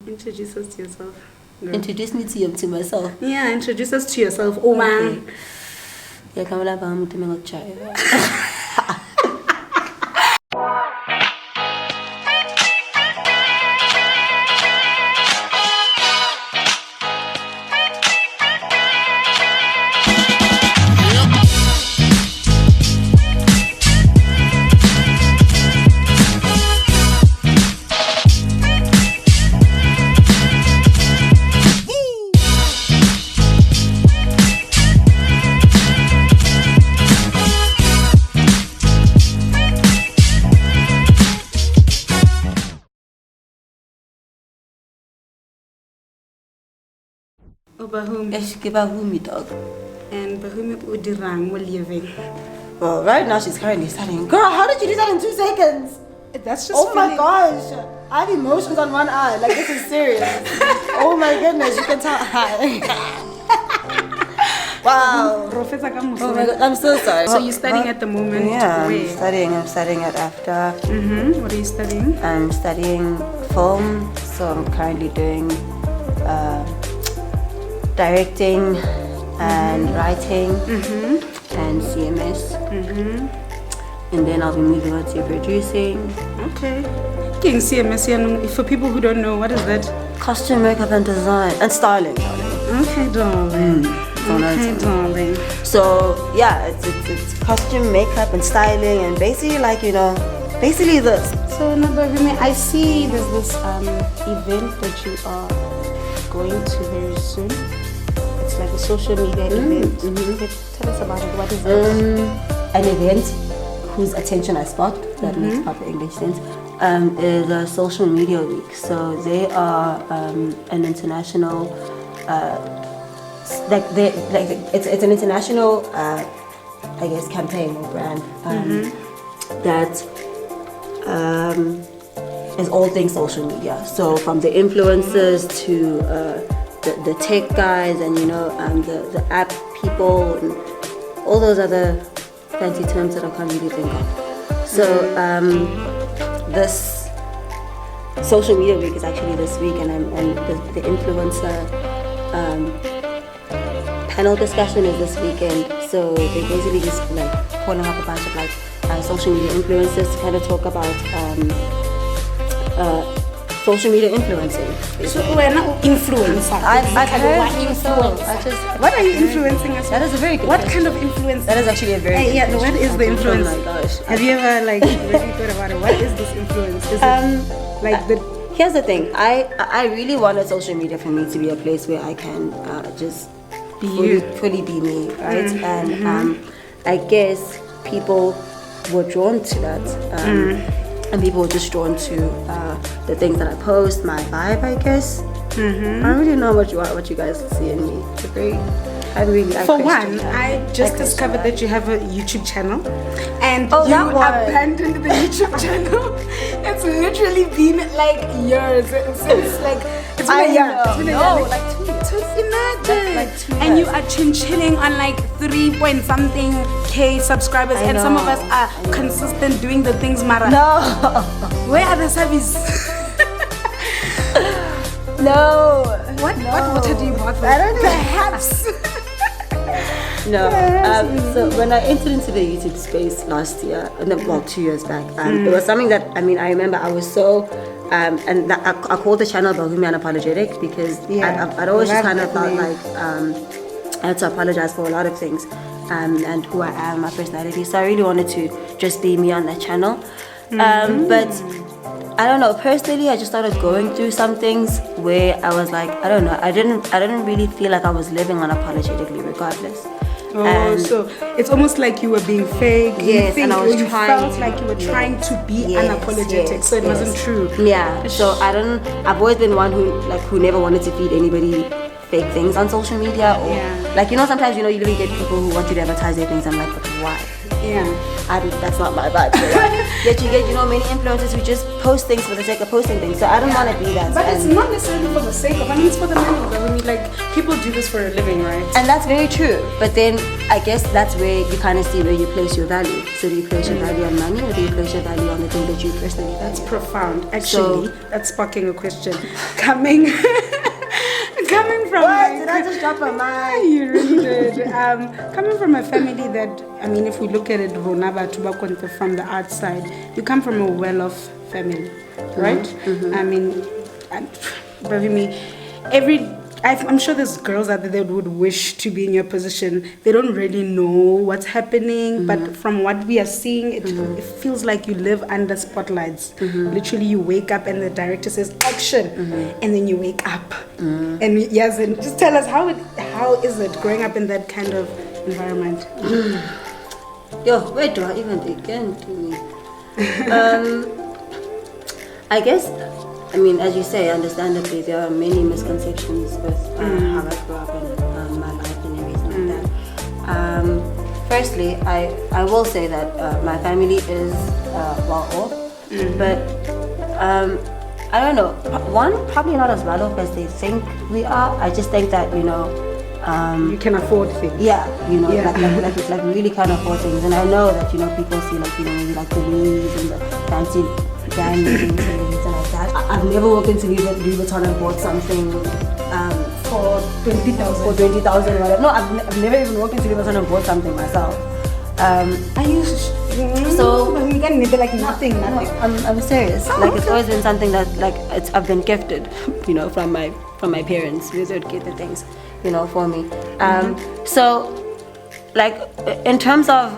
Introduce us to yourself. Girl. Introduce me to myself. Yeah, introduce us to yourself. Oh man. Yeah, come on, Bahumi, to me try. Oh, Bahumi. Yes, give Bahumi, dog. And Bahumi Udirang will living. Well, right now she's currently studying. Girl, how did you do that in 2 seconds? That's just Oh my gosh. I have emotions on one eye. Like, this is serious. Oh my goodness, you can tell. Wow. Oh my god, I'm so sorry. So you're studying at the moment? Yeah, Where? I'm studying at AFDA. What are you studying? I'm studying film, so I'm currently doing directing and writing and CMS. And then I'll be moving on to producing. Okay. Getting CMS, for people who don't know, what is that? Costume, makeup and design and styling. Okay, darling. Okay, darling. So yeah, it's costume, makeup and styling and basically basically this. So Bahumi, I see there's this event that you are going to very soon. It's like a social media event. Tell us about it. What is it? An event whose attention I sparked, that makes proper English sense, is a social media week. So they are an international, it's an international, I guess, campaign or brand that is all things social media. So from the influencers to the tech guys and the app people and all those other fancy terms that I can't really think of. So this social media week is actually this week, and the influencer panel discussion is this weekend. So they basically just calling up a bunch of social media influencers to kind of talk about social media influencing. So we're not influencers. I've heard What are you influencing us? That is a very good What question. kind of influence? That is actually a very good yeah. question. What is the influence? Oh my gosh. Have you ever really thought about it? What is this influence? Is it Here's the thing. I really wanted social media for me to be a place where I can just fully be me, right? And I guess people were drawn to that. And people were just drawn to the things that I post, my vibe, I guess. I don't really know what you guys see in me. It's great. For one, I just discovered that you have a YouTube channel, and you abandoned the YouTube channel. It's literally been years since it's been a year. It's been a year. Like 2 years. Imagine. Like 2 years. And you are chilling on 3-point-something K subscribers, and some of us are consistent doing the things, Mara. No. Where are the service? No. What water do you want? I don't know. Perhaps. No. So when I entered into the YouTube space last year, 2 years back, it was something that I remember I was so. And I called the channel Bahumi Unapologetic because I'd always just kind of felt like I had to apologize for a lot of things and who I am, my personality. So I really wanted to just be me on that channel. But I don't know, personally I just started going through some things where I was like, I don't know, I didn't really feel like I was living unapologetically regardless. So it's almost like you were being fake. Yes, and I was you felt like you were trying to be unapologetic, so it wasn't true. Yeah. So I've always been one who never wanted to feed anybody fake things on social media, or sometimes you literally get people who want you to advertise their things. I'm like, but why? That's not my vibe. So, yet you get, many influencers who just post things for the sake of posting things. So I don't want to be that. But it's not necessarily for the sake of. I mean, it's for the money. But I mean, like, people do this for a living, right? And that's very true. But then I guess that's where you kind of see where you place your value. So do you place your value on money, or do you place your value on the thing that you personally value? That's profound. Actually, that's sparking a question. Coming from did I just drop my mind? You really did. Coming from a family that, I mean, if we look at it, from the outside, you come from a well-off family, right? I mean, Bahumi, I'm sure there's girls out there that would wish to be in your position. They don't really know what's happening, but from what we are seeing, it feels like you live under spotlights. Literally, you wake up and the director says action, and then you wake up. And yes, and just tell us how is it growing up in that kind of environment? Yo, where do I even begin, Tumy? I guess. I mean, as you say, understandably, there are many misconceptions with how I grew up and my life and everything like that. Firstly, I will say that my family is well off, but I don't know. One, probably not as well off as they think we are. I just think that you can afford things. Yeah, like we really can afford things, and I know that people see maybe like the Louis and the fancy brand names and everything like that. I've never walked into Louis Vuitton and bought something for 20,000. For 20,000, whatever. No, I've never even walked into Louis Vuitton and bought something myself. Are you? So you can maybe like nothing. I'm serious. It's always been something that I've been gifted, from my parents. They would get the things, for me. So, in terms of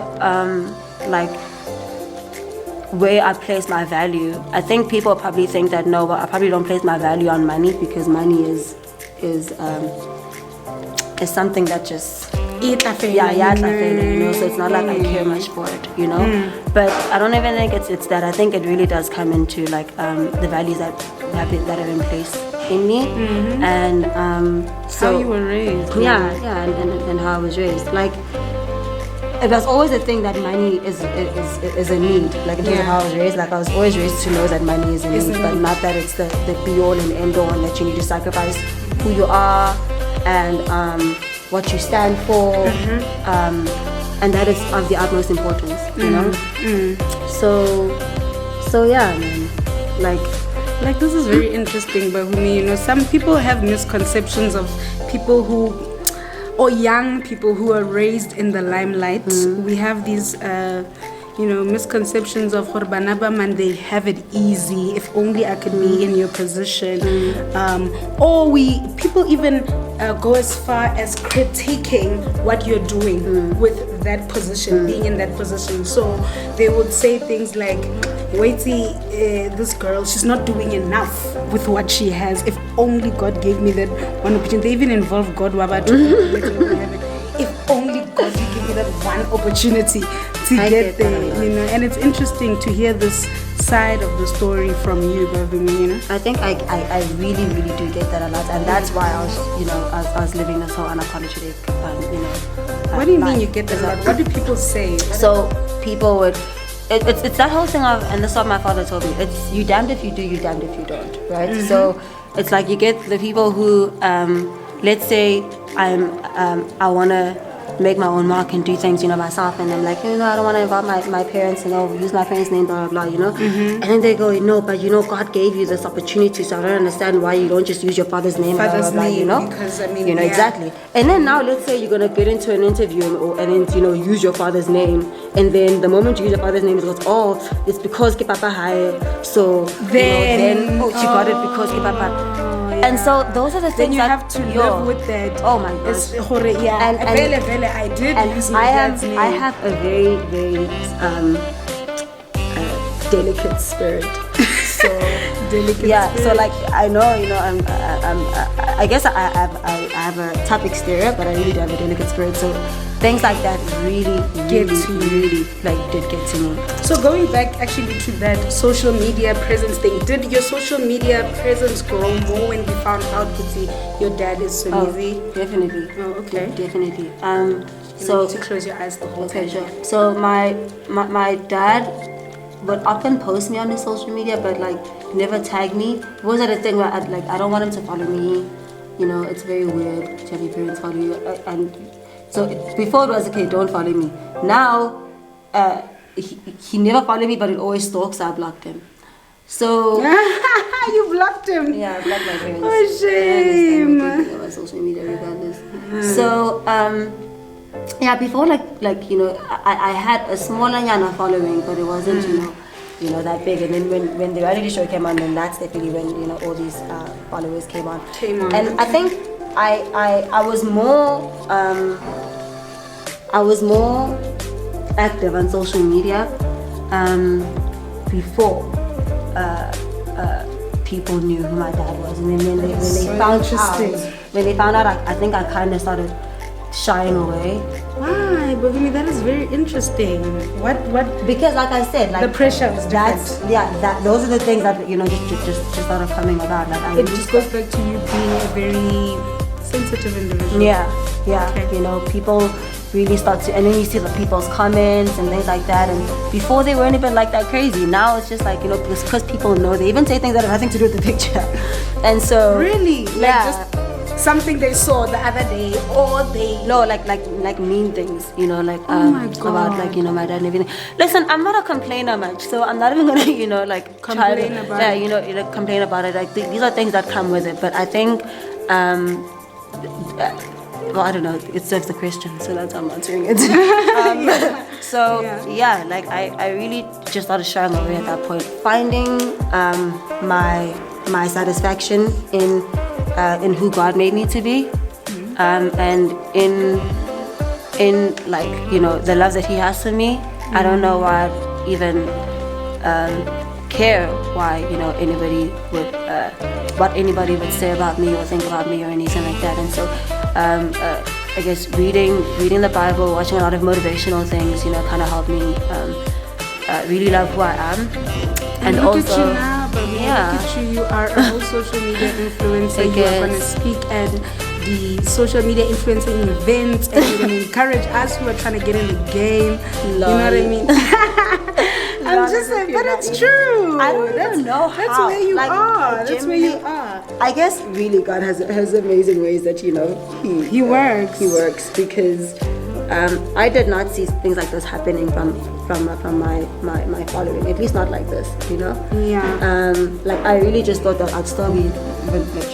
where I place my value, I think people probably think that no, but I probably don't place my value on money because money is something that just so it's not like I care much for it, But I don't even think it's that. I think it really does come into the values that are in place in me, and so how you were raised. And how I was raised. It was always a thing that money is a need. In terms of how I was raised, I was always raised to know that money is a need, but not that it's the be all and end all, and that you need to sacrifice who you are and what you stand for, and that is of the utmost importance, So yeah, man, this is very interesting, Bahumi. Some people have misconceptions of people or young people who are raised in the limelight. We have these misconceptions of Horbanaba man, they have it easy. If only I could be in your position. Or people even go as far as critiquing what you're doing with that position, being in that position. So they would say things like, Waity, this girl, she's not doing enough with what she has. If only God gave me that one opportunity. They even involve God Waba to if only God would give me that one opportunity to get there, And it's interesting to hear this side of the story from you, Bahumi, I think I really, really do get that a lot, and that's why I was, I was living this whole unapologetic, What do you mean you get that a lot? What do people say? So people would. It's that whole thing of, and this is what my father told me, it's you damned if you do, you damned if you don't, right? So it's you get the people who, let's say I want to make my own mark and do things, myself, and I'm like, I don't want to involve my parents, use my parents' name, blah, blah, blah, And then they go, no, but God gave you this opportunity, so I don't understand why you don't just use your father's name, blah, blah, blah, Because, exactly. And then now, let's say you're going to get into an interview and then, use your father's name, and then the moment you use your father's name, it goes, it's because Ke Papa high, so then she got it because Ke Papa. And so those are the things then you have to live with that. Oh my gosh. And I did use my dad's name. I have a very, very delicate spirit. So delicate. Yeah. Spirit. So I know, I guess I have a tough exterior, but I really do have a delicate spirit. So things like that really did get to me. So going back actually to that social media presence thing, did your social media presence grow more when you found out that your dad is so easy? Definitely. Oh, okay. Definitely. So you need to close your eyes the whole time. Sure. So my dad would often post me on his social media, but like never tag me. It was at a thing where I don't want him to follow me. You know, it's very weird to have your parents follow you. And so before it was okay, don't follow me. Now he never followed me, but it always stalks. So I blocked him. So you blocked him. Yeah, I blocked my parents. Oh, shame. On my social media regardless. So yeah, before like you know, I had a smaller Yana following, but it wasn't you know that big. And then when the reality show came on, then that's definitely when you know all these followers came on. And I think I was more active on social media before people knew who my dad was, and then when they found out, I think I kind of started shying away. Why? Bahumi, that is very interesting. What? Because like I said, like the pressure is different. Those are the things that you know just started coming about. Like it just goes back to you being a very sensitive individual. Yeah. Okay. You know, people really start to, and then you see the people's comments and things like that. And before they weren't even like that crazy. Now it's just like, you know, because people know, they even say things that have nothing to do with the picture. And so really, yeah. Like just something they saw the other day, or they like mean things, you know, like oh my God. About like, you know, my dad and everything. Listen, I'm not a complainer much, so I'm not even gonna, you know, like complain about it. You know, complain about it. Like these are things that come with it. But I think well, I don't know, it serves the question, so that's how I'm answering it. So yeah, like I really just started shying away at that point, finding my satisfaction in who God made me to be, and in like, you know, the love that He has for me. I don't know why I'd even care why, you know, anybody would what anybody would say about me or think about me or anything like that. And so I guess reading the Bible, watching a lot of motivational things, you know, kind of helped me really love who I am. And look also, at you now, but look at you. You are a whole social media influencer. You are going to speak at the social media influencing events, and you're going to encourage us who are trying to get in the game. You know what I mean? I'm just saying, but it's true. I don't even know how. That's where you are. That's where you are. I guess really God has amazing ways that, you know, He works. He works, because I did not see things like this happening from my following, at least not like this, you know. Yeah. Like I really just thought that I'd still be like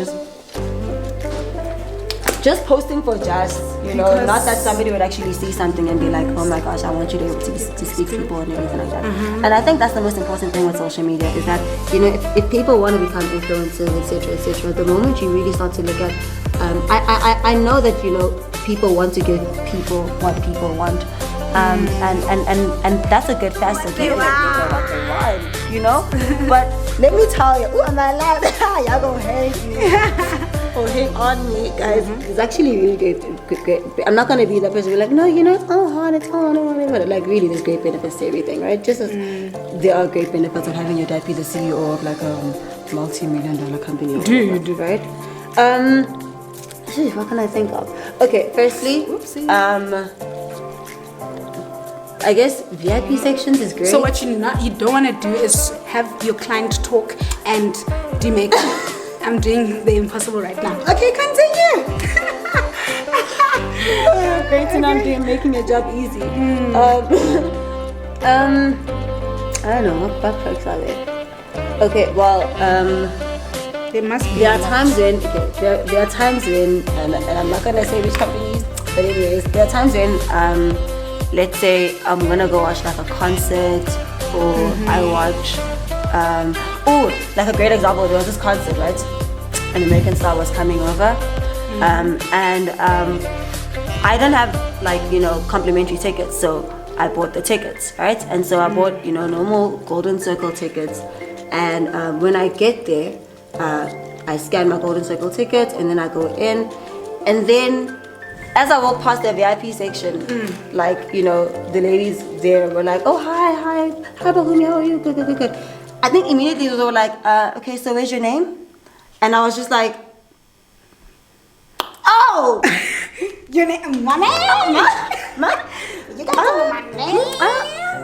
just posting for just, you know, because not that somebody would actually see something and be like, oh my gosh, I want you to be able to speak to people and everything like that. And I think that's the most important thing with social media, is that, you know, if people want to become influencers, etc., the moment you really start to look at, I know that, you know, people want to give people what people want. And that's a good facet. What they want, you know. But let me tell you, am I allowed? Y'all gonna hate me or hate on me, guys. It's actually really great. I'm not gonna be that person who's like, no, you know, it's all hard, it's all hard. Like really, there's great benefits to everything, right? Just as there are great benefits of having your dad be the CEO of like a multi-million-dollar company, dude, right? What can I think of? Okay, firstly, I guess VIP sections is great. So what you don't want to do is have your client talk and demake. I'm doing the impossible right now. Okay, continue. Great to know I'm making your job easy. I don't know, what perks are there? Okay, well, there must be. There are times when, there are times when, and I'm not gonna say which companies, but anyways, there are times when, let's say I'm gonna go watch like a concert, or I watch, like a great example, there was this concert, right? An American star was coming over, and I didn't have like, you know, complimentary tickets, so I bought the tickets, right? And so I bought, you know, normal Golden Circle tickets, and when I get there, I scan my Golden Circle ticket, and then I go in, and then as I walk past the VIP section, like, you know, the ladies there were like, oh, hi, Bahumi, how are you? Good. I think immediately they were like, okay, so where's your name? And I was just like, oh! Your name? My name? You got my name.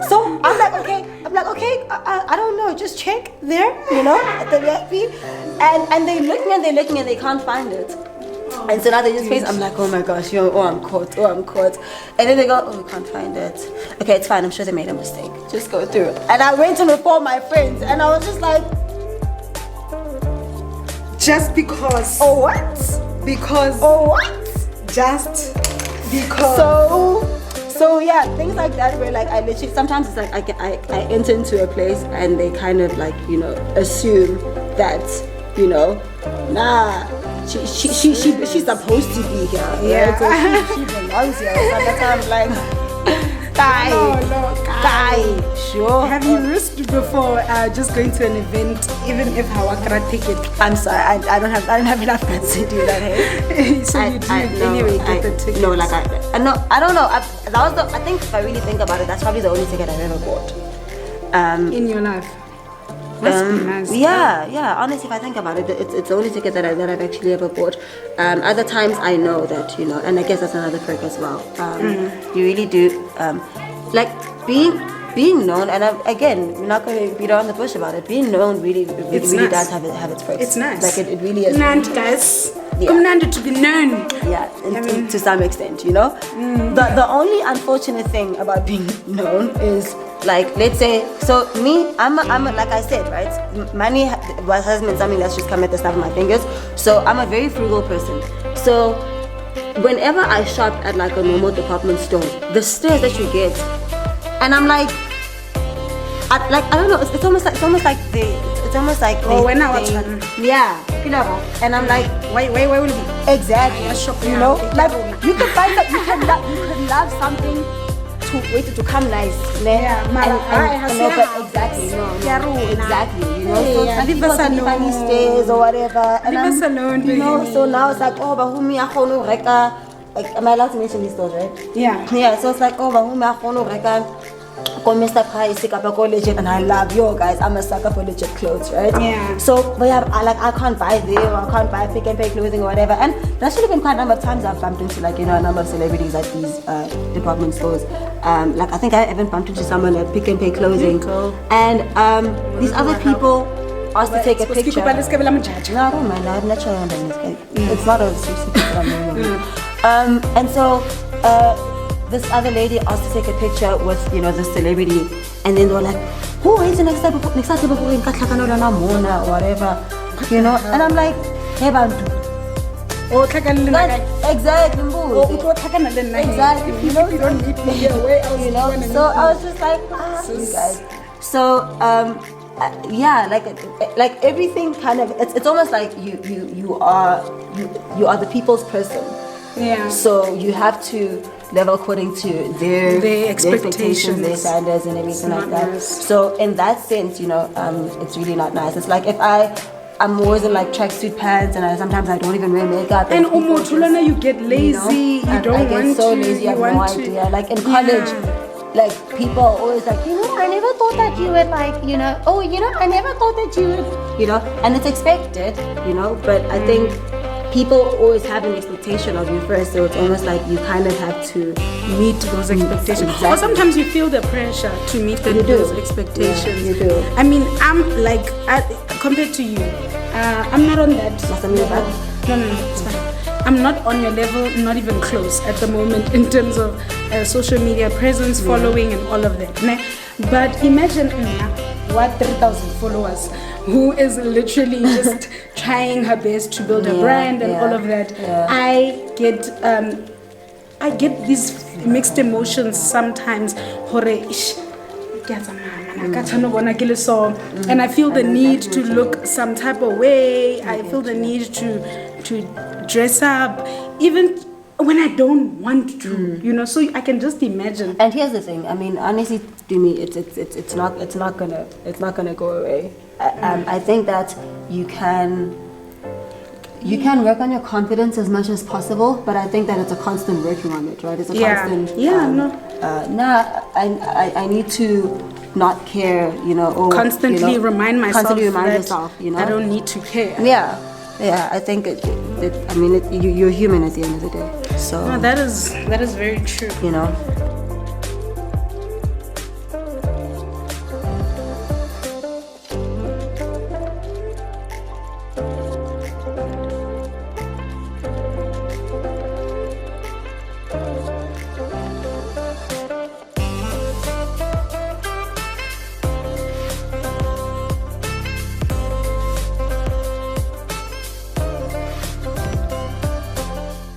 So I'm like, okay. I don't know. Just check there, at the VIP. And they look me and they can't find it. And so now they just face. I'm like, oh my gosh, I'm caught. And then they go, oh, we can't find it. Okay, it's fine. I'm sure they made a mistake. Just go through. And I went to inform my friends, and I was just like, just because. Oh what? Because. Oh what? Just because. So yeah, things like that where like I literally sometimes it's like I enter into a place and they kind of like assume that nah. She's supposed to be here. Yeah. Right? So she belongs here. So that's why I'm like, guy. Sure. Have you risked before just going to an event, even if Hawakra ticket? I'm sorry, I don't have enough guts to do that. Hey. So you do anyway get the ticket. No, like I don't know. I think if I really think about it, that's probably the only ticket I've ever bought. In your life. Must be nice. Yeah. Honestly, if I think about it, it's the only ticket that I've actually ever bought. Other times I know that and I guess that's another perk as well. You really do like being known, and again, we're not going to beat around the bush about it. Being known really nice. does have its perks. It's nice. Like it really is. Nand, guys. Yeah. Nand to be known. Yeah, to some extent, The only unfortunate thing about being known is, like, let's say, so me, I'm like I said, right? Money has been something that's just come at the snap of my fingers. So I'm a very frugal person. So whenever I shop at like a normal department store, the stares that you get, and I'm like, I don't know. It's almost like they. Oh, when I was yeah, and I'm like, wait. Exactly. Like you can find that you can love something to come nice. Yeah, exactly. So some funny stays or whatever. And so now it's like, oh, Bahumi, like, am I allowed to mention these stores, right? Yeah. Yeah. So it's like, oh, Bahumi, Mr. Price, and I love guys. I'm a sucker for legit clothes, right? Yeah. So, but yeah, I can't buy there, or I can't buy Pick and Pay clothing or whatever. And that's really been quite a number of times I've bumped into a number of celebrities at these department stores. Like I think I even bumped into someone at Pick and Pay clothing, and these other people asked to take a picture. No, I don't mind. I'm not sure on it's not a secret. And so. This other lady asked to take a picture with, the celebrity, and then they were like, who is the next time or whatever, and I'm like, hey, bantu. Exactly. Exactly. You don't meet me here. Where else So I was just like, you guys. So yeah, like everything kind of, it's almost like you are the people's person. Yeah. So you have to level according to their expectations, their standards, and everything like that. Nice. So in that sense, it's really not nice. It's like if I'm always in like tracksuit pants, and sometimes I don't even wear makeup. And you get lazy. You don't I get so lazy. I have no idea. Like in college. Like people are always like, I never thought that you would like, I never thought that you would, and it's expected, but I think people always have an expectation of you first, so it's almost like you kind of have to meet those expectations. Exactly. Or sometimes you feel the pressure to meet those expectations. Yeah, you do. I mean, I'm like, compared to you, I'm not on that. No, it's fine. I'm not on your level, not even close at the moment in terms of social media presence, following, and all of that. But imagine what 3,000 followers, who is literally just trying her best to build a brand and all of that. Yeah. I get these mixed emotions sometimes. And I feel the need to look some type of way. I feel the need to dress up, even when I don't want to, so I can just imagine. And here's the thing. I mean, honestly, to me, it's not gonna go away. I think that you can work on your confidence as much as possible, but I think that it's a constant working on it, right? It's a constant. I need to not care, or constantly remind myself constantly remind that yourself, I don't need to care. Yeah. Yeah, I think you're human at the end of the day. So that is very true. You know,